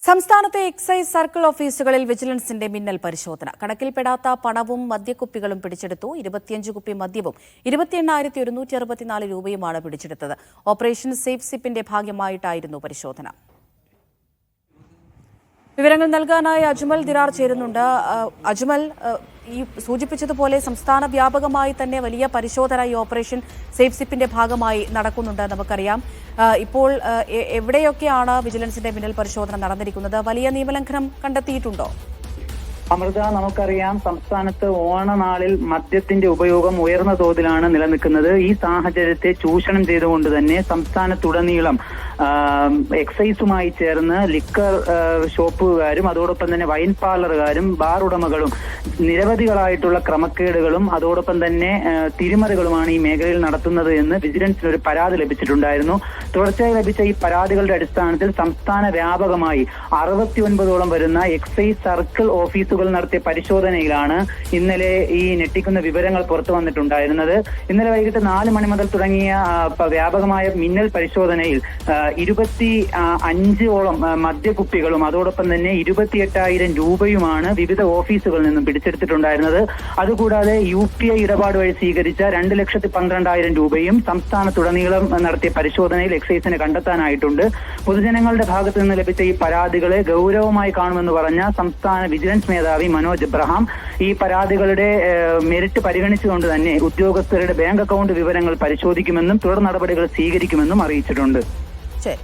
സംസ്ഥാനത്തെ excise circle ഓഫീസുകളിൽ വിജിലൻസിന്റെ മിന്നൽ പരിശോധന. കണക്കിൽപ്പെടാത്ത പണവും മദ്യക്കുപ്പികളും പിടിച്ചെടുത്തു. 25 കുപ്പി മദ്യവും 28,164 രൂപയുമാണ് പിടിച്ചെടുത്തത്. ഓപ്പറേഷൻ സേഫ് സിപ്പിന്റെ ഭാഗമായിട്ടായിരുന്നു പരിശോധന. വിവരങ്ങൾ നൽകാനായി അജ്മൽ ദിരാർ ചേരുന്നുണ്ട്. അജ്മൽ, ഈ സൂചിപ്പിച്ചതുപോലെ സംസ്ഥാന വ്യാപകമായി തന്നെ വലിയ പരിശോധന ഈ ഓപ്പറേഷൻ സേഫ് സിപ്പിന്റെ ഭാഗമായി നടക്കുന്നുണ്ട്. നമുക്കറിയാം, ഇപ്പോൾ എവിടെയൊക്കെയാണ് വിജിലൻസിന്റെ മിന്നൽ പരിശോധന നടന്നിരിക്കുന്നത്? വലിയ നിയമലംഘനം കണ്ടെത്തിയിട്ടുണ്ടോ? അമൃത, നമുക്കറിയാം, സംസ്ഥാനത്ത് ഓണനാളിൽ മദ്യത്തിന്റെ ഉപയോഗം ഉയർന്ന തോതിലാണ് നിലനിൽക്കുന്നത്. ഈ സാഹചര്യത്തെ ചൂഷണം ചെയ്തുകൊണ്ട് തന്നെ സംസ്ഥാനത്തുടനീളം എക്സൈസുമായി ചേർന്ന് ലിക്കർ ഷോപ്പുകാരും അതോടൊപ്പം തന്നെ വൈൻ പാർലറുകാരും ബാർ ഉടമകളും നിരവധികളായിട്ടുള്ള ക്രമക്കേടുകളും അതോടൊപ്പം തന്നെ തിരിമറികളുമാണ് ഈ മേഖലയിൽ നടത്തുന്നത് എന്ന് വിജിലൻസിന് ഒരു പരാതി ലഭിച്ചിട്ടുണ്ടായിരുന്നു. തുടർച്ചയായി ലഭിച്ച ഈ പരാതികളുടെ അടിസ്ഥാനത്തിൽ സംസ്ഥാന വ്യാപകമായി 69ഓളം വരുന്ന എക്സൈസ് സർക്കിൾ ഓഫീസുകൾ നടത്തിയ പരിശോധനയിലാണ് ഇന്നലെ ഈ ഞെട്ടിക്കുന്ന വിവരങ്ങൾ പുറത്തു വന്നിട്ടുണ്ടായിരുന്നത്. ഇന്നലെ വൈകിട്ട് 4 മണി മുതൽ തുടങ്ങിയ വ്യാപകമായ മിന്നൽ പരിശോധനയിൽ 25ഓളം മദ്യക്കുപ്പികളും അതോടൊപ്പം തന്നെ 28,000 രൂപയുമാണ് വിവിധ ഓഫീസുകളിൽ നിന്നും പിടിച്ചെടുത്തിട്ടുണ്ടായിരുന്നത്. അതുകൂടാതെ UPI ഇടപാട് വഴി സ്വീകരിച്ച 2,12,000 രൂപയും സംസ്ഥാനത്തുടനീളം നടത്തിയ പരിശോധനയിൽ എക്സൈസിന് കണ്ടെത്താനായിട്ടുണ്ട്. പൊതുജനങ്ങളുടെ ഭാഗത്തു നിന്ന് ലഭിച്ച ഈ പരാതികളെ ഗൗരവമായി കാണുമെന്ന് പറഞ്ഞ സംസ്ഥാന വിജിലൻസ് മേധാവി മനോജ് എബ്രഹാം ഈ പരാതികളുടെ മെറിറ്റ് പരിഗണിച്ചുകൊണ്ട് തന്നെ ഉദ്യോഗസ്ഥരുടെ ബാങ്ക് അക്കൗണ്ട് വിവരങ്ങൾ പരിശോധിക്കുമെന്നും തുടർ നടപടികൾ സ്വീകരിക്കുമെന്നും അറിയിച്ചിട്ടുണ്ട്. ശരി.